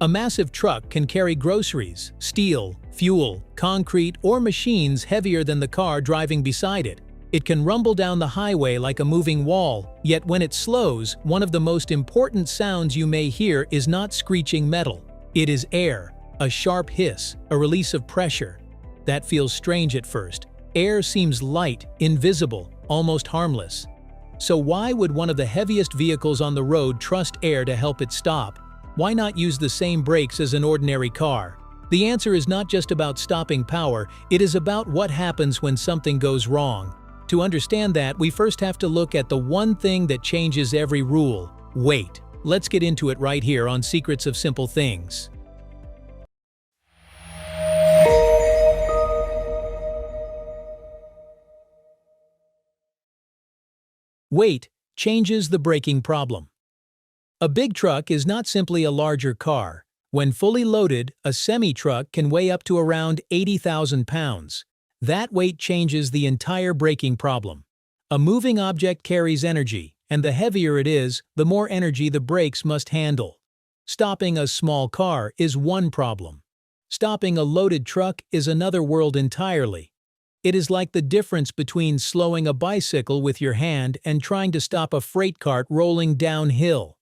A massive truck can carry groceries, steel, fuel, concrete, or machines heavier than the car driving beside it. It can rumble down the highway like a moving wall, yet when it slows, one of the most important sounds you may hear is not screeching metal. It is air, a sharp hiss, a release of pressure. That feels strange at first. Air seems light, invisible, almost harmless. So why would one of the heaviest vehicles on the road trust air to help it stop? Why not use the same brakes as an ordinary car? The answer is not just about stopping power, it is about what happens when something goes wrong. To understand that, we first have to look at the one thing that changes every rule: weight. Let's get into it right here on Secrets of Simple Things. Weight changes the braking problem. A big truck is not simply a larger car. When fully loaded, a semi-truck can weigh up to around 80,000 pounds. That weight changes the entire braking problem. A moving object carries energy, and the heavier it is, the more energy the brakes must handle. Stopping a small car is one problem. Stopping a loaded truck is another world entirely. It is like the difference between slowing a bicycle with your hand and trying to stop a freight cart rolling downhill.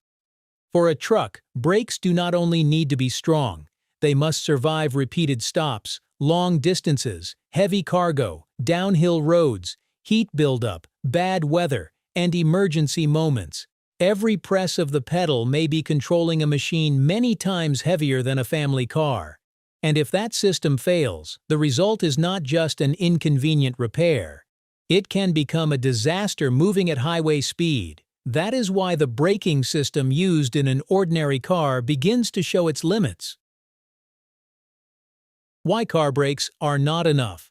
For a truck, brakes do not only need to be strong, they must survive repeated stops, long distances, heavy cargo, downhill roads, heat buildup, bad weather, and emergency moments. Every press of the pedal may be controlling a machine many times heavier than a family car. And if that system fails, the result is not just an inconvenient repair. It can become a disaster moving at highway speed. That is why the braking system used in an ordinary car begins to show its limits. Why car brakes are not enough.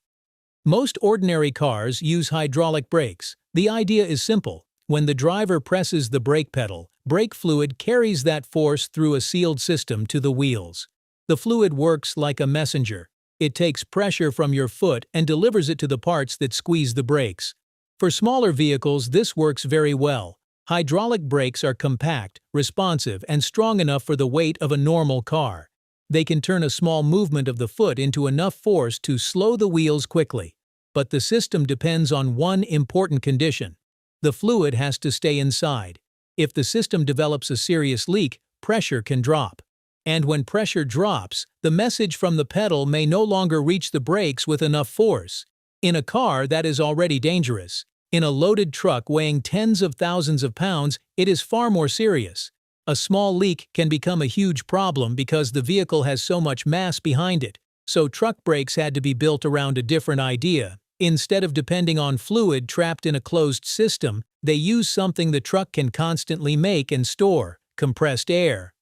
Most ordinary cars use hydraulic brakes. The idea is simple. When the driver presses the brake pedal, brake fluid carries that force through a sealed system to the wheels. The fluid works like a messenger. It takes pressure from your foot and delivers it to the parts that squeeze the brakes. For smaller vehicles, this works very well. Hydraulic brakes are compact, responsive, and strong enough for the weight of a normal car. They can turn a small movement of the foot into enough force to slow the wheels quickly. But the system depends on one important condition. The fluid has to stay inside. If the system develops a serious leak, pressure can drop. And when pressure drops, the message from the pedal may no longer reach the brakes with enough force. In a car, that is already dangerous. In a loaded truck weighing tens of thousands of pounds, it is far more serious. A small leak can become a huge problem because the vehicle has so much mass behind it. So truck brakes had to be built around a different idea. Instead of depending on fluid trapped in a closed system, they use something the truck can constantly make and store: compressed air.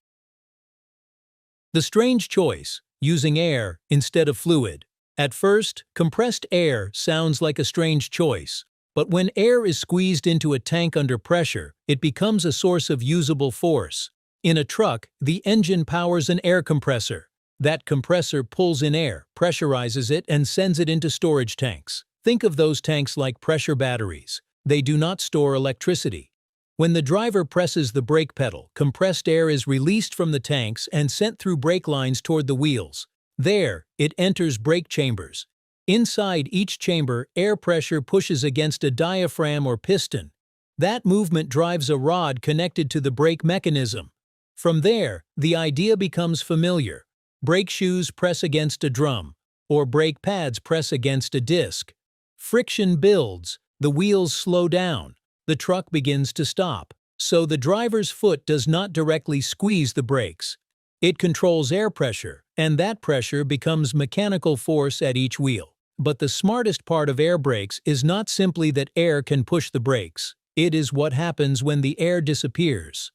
The strange choice: using air instead of fluid. At first, compressed air sounds like a strange choice. But when air is squeezed into a tank under pressure, it becomes a source of usable force. In a truck, the engine powers an air compressor. That compressor pulls in air, pressurizes it, and sends it into storage tanks. Think of those tanks like pressure batteries. They do not store electricity. When the driver presses the brake pedal, compressed air is released from the tanks and sent through brake lines toward the wheels. There, it enters brake chambers. Inside each chamber, air pressure pushes against a diaphragm or piston. That movement drives a rod connected to the brake mechanism. From there, the idea becomes familiar. Brake shoes press against a drum, or brake pads press against a disc. Friction builds, the wheels slow down, the truck begins to stop. So the driver's foot does not directly squeeze the brakes. It controls air pressure, and that pressure becomes mechanical force at each wheel. But the smartest part of air brakes is not simply that air can push the brakes. It is what happens when the air disappears.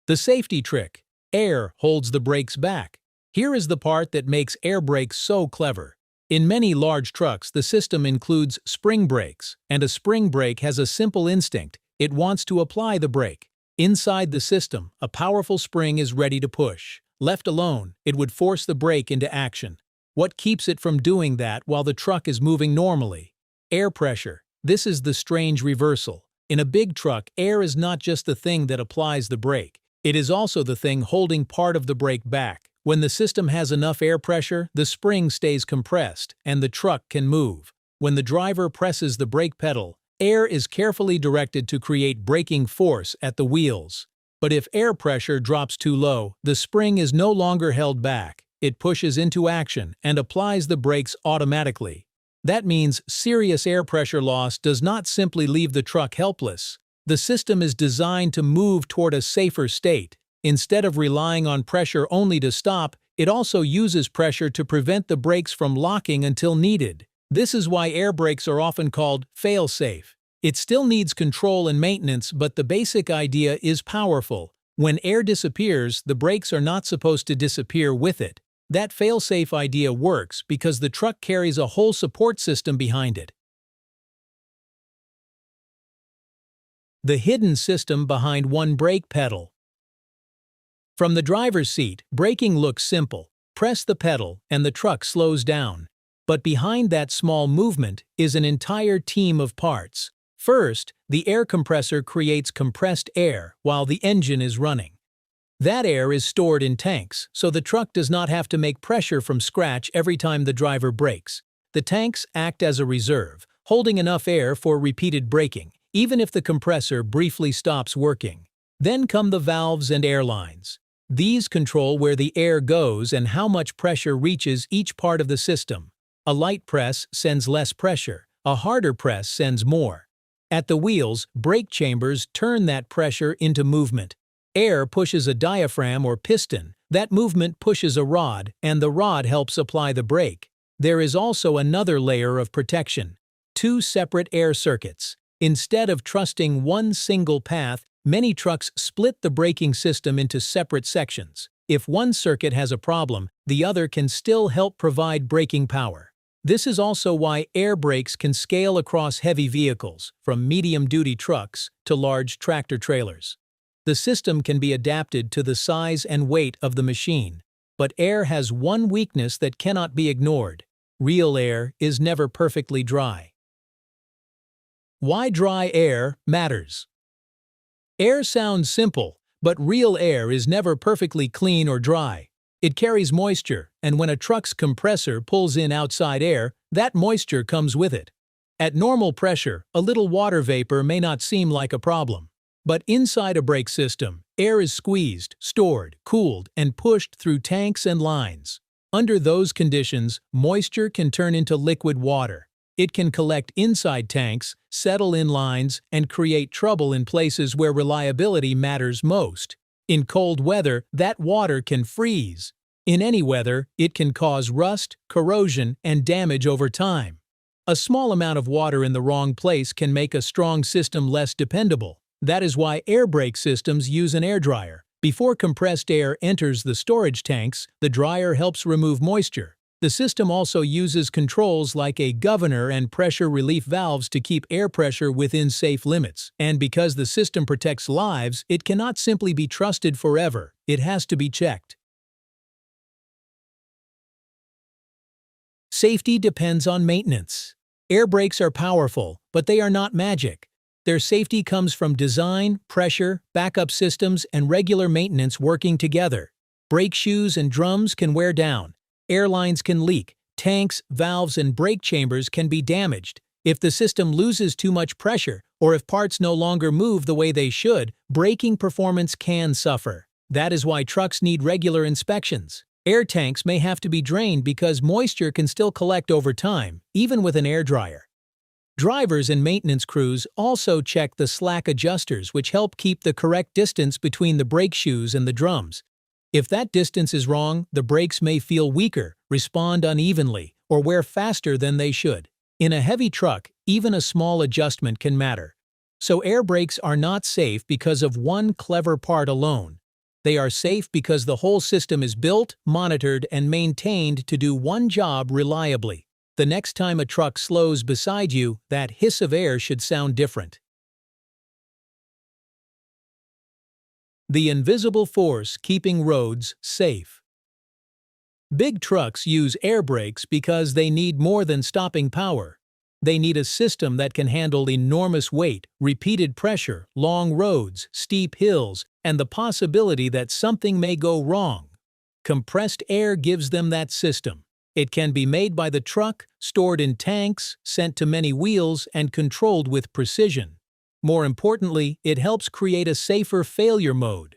The safety trick: air holds the brakes back. Here is the part that makes air brakes so clever. In many large trucks, the system includes spring brakes, and a spring brake has a simple instinct: it wants to apply the brake. Inside the system, a powerful spring is ready to push. Left alone, it would force the brake into action. What keeps it from doing that while the truck is moving normally? Air pressure. This is the strange reversal. In a big truck, air is not just the thing that applies the brake. It is also the thing holding part of the brake back. When the system has enough air pressure, the spring stays compressed, and the truck can move. When the driver presses the brake pedal, air is carefully directed to create braking force at the wheels. But if air pressure drops too low, the spring is no longer held back. It pushes into action and applies the brakes automatically. That means serious air pressure loss does not simply leave the truck helpless. The system is designed to move toward a safer state. Instead of relying on pressure only to stop, it also uses pressure to prevent the brakes from locking until needed. This is why air brakes are often called fail-safe. It still needs control and maintenance, but the basic idea is powerful. When air disappears, the brakes are not supposed to disappear with it. That fail-safe idea works because the truck carries a whole support system behind it. The hidden system behind one brake pedal. From the driver's seat, braking looks simple. Press the pedal, and the truck slows down. But behind that small movement is an entire team of parts. First, the air compressor creates compressed air while the engine is running. That air is stored in tanks, so the truck does not have to make pressure from scratch every time the driver brakes. The tanks act as a reserve, holding enough air for repeated braking, even if the compressor briefly stops working. Then come the valves and air lines. These control where the air goes and how much pressure reaches each part of the system. A light press sends less pressure, a harder press sends more. At the wheels, brake chambers turn that pressure into movement. Air pushes a diaphragm or piston, that movement pushes a rod, and the rod helps apply the brake. There is also another layer of protection: 2 separate air circuits. Instead of trusting one single path, many trucks split the braking system into separate sections. If one circuit has a problem, the other can still help provide braking power. This is also why air brakes can scale across heavy vehicles, from medium-duty trucks to large tractor-trailers. The system can be adapted to the size and weight of the machine, but air has one weakness that cannot be ignored. Real air is never perfectly dry. Why dry air matters. Air sounds simple, but real air is never perfectly clean or dry. It carries moisture, and when a truck's compressor pulls in outside air, that moisture comes with it. At normal pressure, a little water vapor may not seem like a problem. But inside a brake system, air is squeezed, stored, cooled, and pushed through tanks and lines. Under those conditions, moisture can turn into liquid water. It can collect inside tanks, settle in lines, and create trouble in places where reliability matters most. In cold weather, that water can freeze. In any weather, it can cause rust, corrosion, and damage over time. A small amount of water in the wrong place can make a strong system less dependable. That is why air brake systems use an air dryer. Before compressed air enters the storage tanks, the dryer helps remove moisture. The system also uses controls like a governor and pressure relief valves to keep air pressure within safe limits. And because the system protects lives, it cannot simply be trusted forever. It has to be checked. Safety depends on maintenance. Air brakes are powerful, but they are not magic. Their safety comes from design, pressure, backup systems, and regular maintenance working together. Brake shoes and drums can wear down. Airlines can leak. Tanks, valves, and brake chambers can be damaged. If the system loses too much pressure, or if parts no longer move the way they should, braking performance can suffer. That is why trucks need regular inspections. Air tanks may have to be drained because moisture can still collect over time, even with an air dryer. Drivers and maintenance crews also check the slack adjusters, which help keep the correct distance between the brake shoes and the drums. If that distance is wrong, the brakes may feel weaker, respond unevenly, or wear faster than they should. In a heavy truck, even a small adjustment can matter. So air brakes are not safe because of one clever part alone. They are safe because the whole system is built, monitored, and maintained to do one job reliably. The next time a truck slows beside you, that hiss of air should sound different. The invisible force keeping roads safe. Big trucks use air brakes because they need more than stopping power. They need a system that can handle enormous weight, repeated pressure, long roads, steep hills, and the possibility that something may go wrong. Compressed air gives them that system. It can be made by the truck, stored in tanks, sent to many wheels, and controlled with precision. More importantly, it helps create a safer failure mode.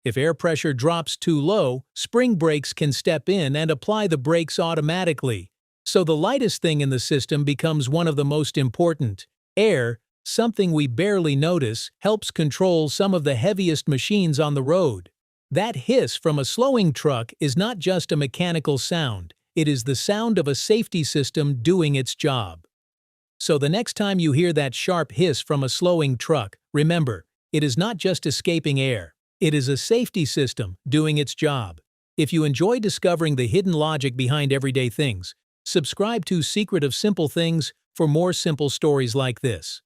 If air pressure drops too low, spring brakes can step in and apply the brakes automatically. So the lightest thing in the system becomes one of the most important. Air, something we barely notice, helps control some of the heaviest machines on the road. That hiss from a slowing truck is not just a mechanical sound, it is the sound of a safety system doing its job. So the next time you hear that sharp hiss from a slowing truck, remember, it is not just escaping air. It is a safety system doing its job. If you enjoy discovering the hidden logic behind everyday things, subscribe to Secret of Simple Things for more simple stories like this.